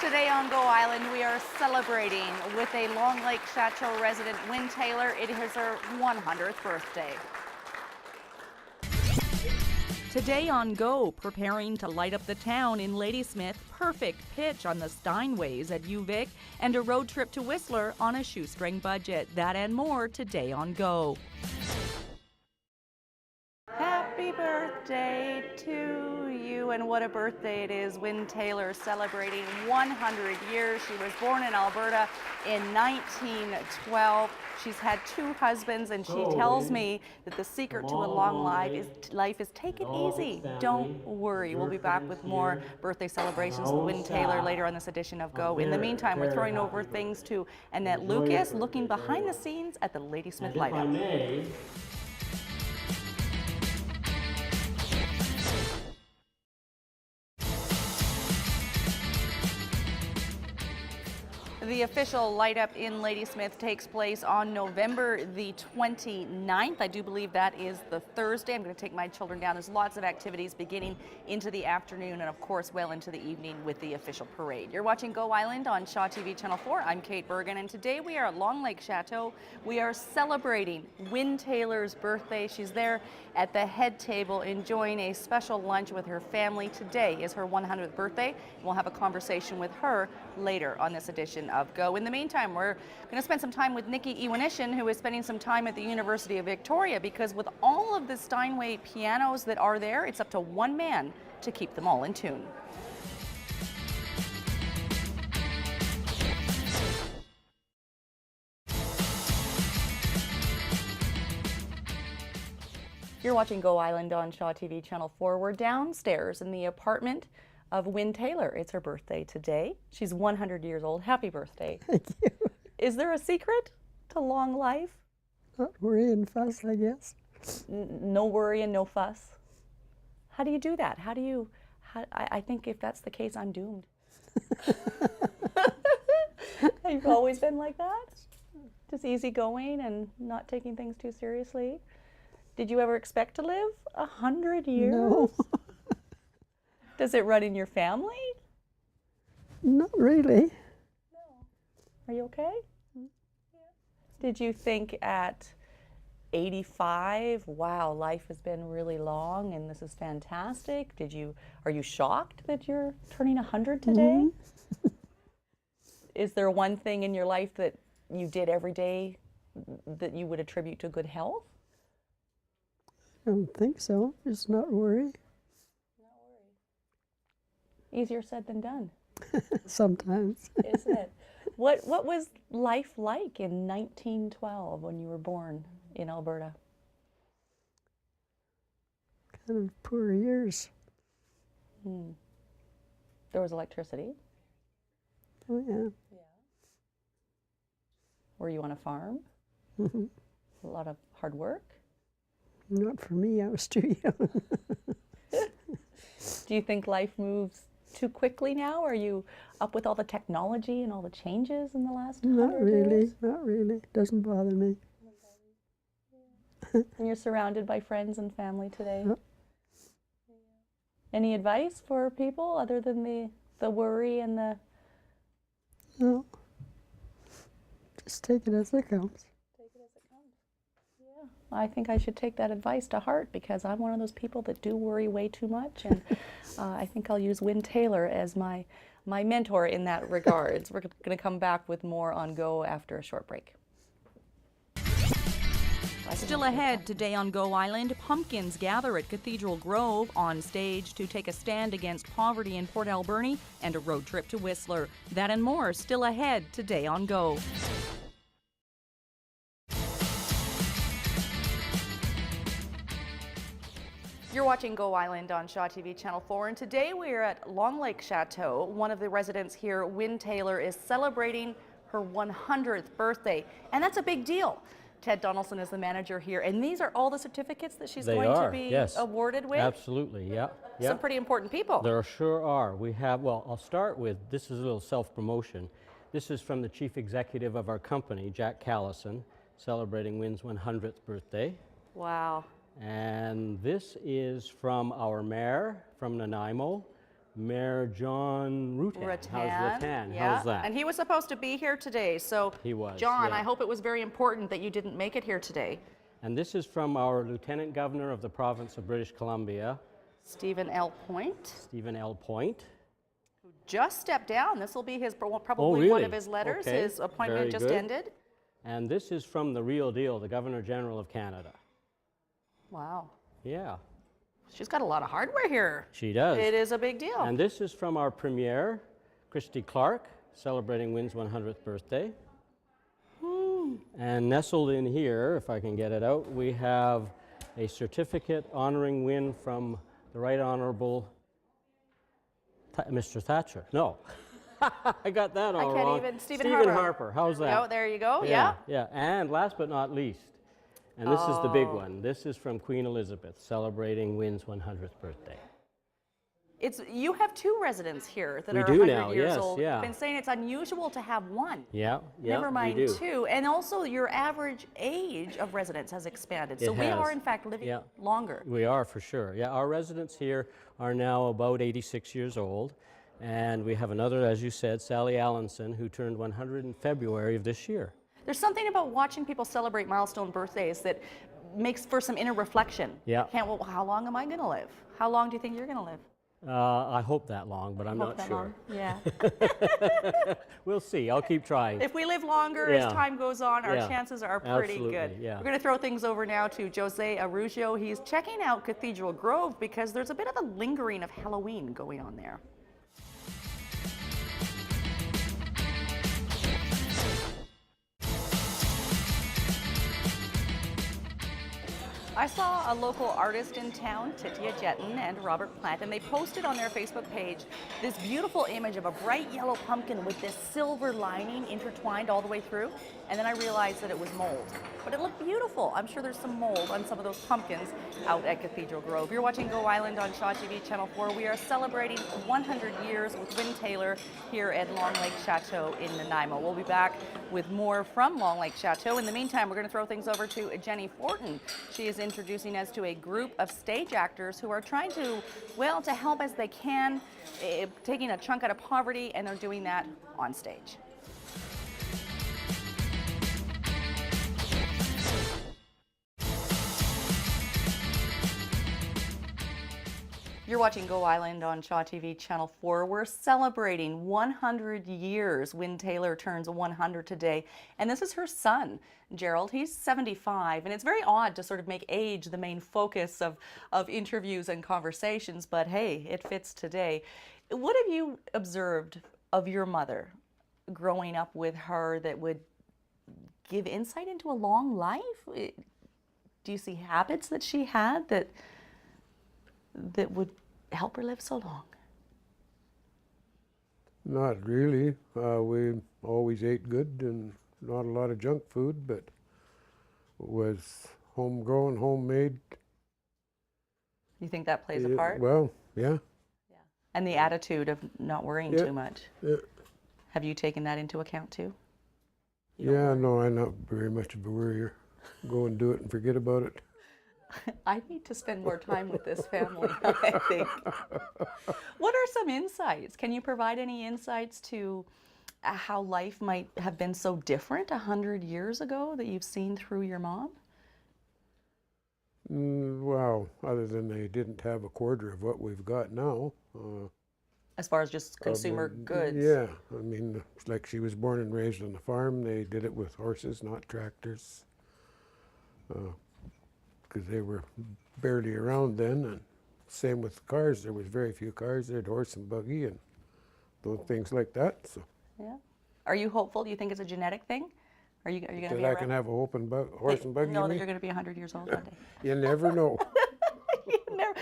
Today on Go Island, we are celebrating with a Long Lake Chateau resident, Wynn Taylor. It is her 100th birthday. Today on Go, preparing to light up the town in Ladysmith, perfect pitch on the Steinways at UVic, and a road trip to Whistler on a shoestring budget. That and more today on Go. Happy birthday to you, and what a birthday it is. Wynn Taylor celebrating 100 years. She was born in Alberta in 1912. She's had 2 husbands, and she tells me that the secret to a long life is take it easy. Don't worry. We'll be back with more birthday celebrations with Wynn Taylor later on this edition of Go. In the meantime, we're throwing over things to Annette Lucas, looking behind the scenes at the Ladysmith Light Up. The official light up in Ladysmith takes place on November the 29th. I do believe that is the Thursday. I'm going to take my children down. There's lots of activities beginning into the afternoon and, of course, well into the evening with the official parade. You're watching Go Island on Shaw TV Channel 4. I'm Kate Bergen, and today we are at Long Lake Chateau. We are celebrating Wynn Taylor's birthday. She's there at the head table enjoying a special lunch with her family. Today is her 100th birthday. We'll have a conversation with her later on this edition of Go. In the meantime, we're going to spend some time with Nikki Iwanishin, who is spending some time at the University of Victoria, because with all of the Steinway pianos that are there, it's up to one man to keep them all in tune. You're watching Go Island on Shaw TV Channel 4. We're downstairs in the apartment of Wynn Taylor. It's her birthday today. She's 100 years old. Happy birthday. Thank you. Is there a secret to long life? Not worry and fuss, I guess. No worry and no fuss. How do you do that? I think if that's the case, I'm doomed. You've always been like that? Just easygoing and not taking things too seriously? Did you ever expect to live 100 years? No. Does it run in your family? Not really. No. Are you okay? Yeah. Did you think at 85, wow, life has been really long and this is fantastic? Are you shocked that you're turning 100 today? Mm-hmm. Is there one thing in your life that you did every day that you would attribute to good health? I don't think so. Just not worry. Easier said than done. Sometimes. Isn't it? What was life like in 1912 when you were born in Alberta? Kind of poor years. There was electricity? Oh, yeah. Were you on a farm? Mm-hmm. A lot of hard work? Not for me. I was too young. Do you think life moves too quickly now? Are you up with all the technology and all the changes in the last 100 years? Not really. Doesn't bother me. And you're surrounded by friends and family today? Yep. Any advice for people other than the worry and the... No. Just take it as it comes. Take it as it comes. Yeah. I think I should take that advice to heart, because I'm one of those people that do worry way too much, and I think I'll use Wynn Taylor as my mentor in that regards. We're going to come back with more on Go after a short break. Still ahead today on Go Island, pumpkins gather at Cathedral Grove on stage to take a stand against poverty in Port Alberni, and a road trip to Whistler. That and more still ahead today on Go. You're watching Go Island on Shaw TV Channel 4, and today we're at Long Lake Chateau. One of the residents here, Wynn Taylor, is celebrating her 100th birthday, and that's a big deal. Ted Donaldson is the manager here, and these are all the certificates that she's going to be awarded with? Absolutely, yeah. Some pretty important people. There sure are. We have, well, I'll start with, this is a little self-promotion. This is from the chief executive of our company, Jack Callison, celebrating Wynn's 100th birthday. Wow. And this is from our mayor from Nanaimo, Mayor John Rutan. How's Rutan? Yeah. How's that? And he was supposed to be here today. So, He was, John, yeah. I hope it was very important that you didn't make it here today. And this is from our Lieutenant Governor of the province of British Columbia, Stephen L. Point, Stephen L. Point. who just stepped down. This will be his probably one really? of his letters. Okay, His appointment very just good. ended. And this is from the real deal, the Governor General of Canada. Wow. Yeah, She's got a lot of hardware here. she does. It is a big deal. And this is from our Premier, Christy Clark, celebrating Wynn's 100th birthday. And nestled in here, if I can get it out, we have a certificate honoring Wynn from the Right Honorable Mr. Thatcher. No, I got that all I can't wrong. even. Stephen Stephen Harper. Harper. How's that? Oh, there you go. Yeah. Yeah. And last but not least, and this is the big one. This is from Queen Elizabeth, celebrating Wynn's 100th birthday. You have two residents here that We are do 100 now, years yes, old. yeah. I've been saying it's unusual to have one. Yeah, Never mind we do. two. And also your average age of residents has expanded. So It we has. are in fact living Yeah. longer. We are, for sure. Yeah, our residents here are now about 86 years old. And we have another, as you said, Sally Allenson, who turned 100 in February of this year. There's something about watching people celebrate milestone birthdays that makes for some inner reflection. Yeah. Well, how long am I going to live? How long do you think you're going to live? I hope that long, but I'm Hope not that sure. long? Yeah. We'll see. I'll keep trying. If we live longer Yeah. as time goes on, our Yeah. chances are pretty Absolutely, good. yeah. We're going to throw things over now to Jose Arugio. He's checking out Cathedral Grove because there's a bit of a lingering of Halloween going on there. I saw a local artist in town, Titia Jetton and Robert Plant, and they posted on their Facebook page this beautiful image of a bright yellow pumpkin with this silver lining intertwined all the way through. And then I realized that it was mold. But it looked beautiful. I'm sure there's some mold on some of those pumpkins out at Cathedral Grove. You're watching Go Island on Shaw TV Channel 4. We are celebrating 100 years with Wynn Taylor here at Long Lake Chateau in Nanaimo. We'll be back with more from Long Lake Chateau. In the meantime, we're going to throw things over to Jenny Fortin. She is introducing us to a group of stage actors who are trying to, well, to help as they can, taking a chunk out of poverty, and they're doing that on stage. You're watching Go Island on Shaw TV Channel 4. We're celebrating 100 years. Wynn Taylor turns 100 today, and this is her son, Gerald. He's 75, and it's very odd to sort of make age the main focus of interviews and conversations, but hey, it fits today. What have you observed of your mother growing up with her that would give insight into a long life? Do you see habits that she had that would help her live so long? Not really. We always ate good and not a lot of junk food, but it was homegrown, homemade. You think that plays a part? Well, yeah. And the attitude of not worrying Yeah. too much. Yeah. Have you taken that into account too? Yeah, no, I'm not very much of a worrier. Go and do it and forget about it. I need to spend more time with this family, I think. What are some insights? Can you provide any insights to how life might have been so different 100 years ago that you've seen through your mom? Well, other than they didn't have a quarter of what we've got now. As far as just consumer goods? Yeah, I mean, it's like she was born and raised on the farm. They did it with horses, not tractors. Because they were barely around then, and same with the cars. There was very few cars. They had horse and buggy and those things like that. So Yeah. Are you hopeful? Do you think it's a genetic thing? Are you going to be that I can have a horse and buggy. know you that mean? you're going to be 100 years old one day. You never know.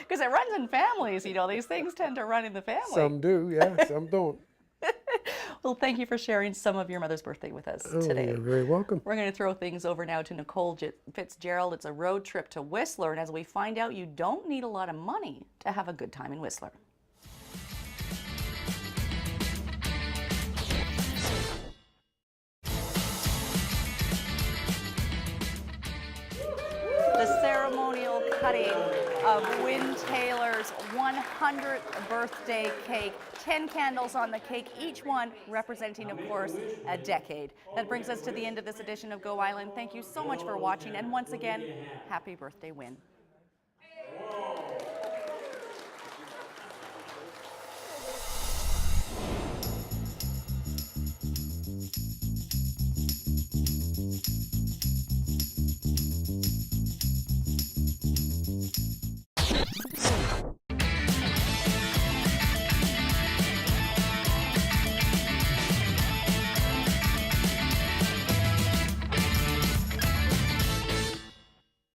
Because it runs in families, you know, these things tend to run in the family. Some do, yeah, some don't. Well, thank you for sharing some of your mother's birthday with us today. You're very welcome. We're going to throw things over now to Nicole Fitzgerald. It's a road trip to Whistler, and as we find out, you don't need a lot of money to have a good time in Whistler. The ceremonial cutting of Wynn Taylor's 100th birthday cake. 10 candles on the cake, each one representing, of course, a decade. That brings us to the end of this edition of Go Island. Thank you so much for watching, and once again, happy birthday, Wynn.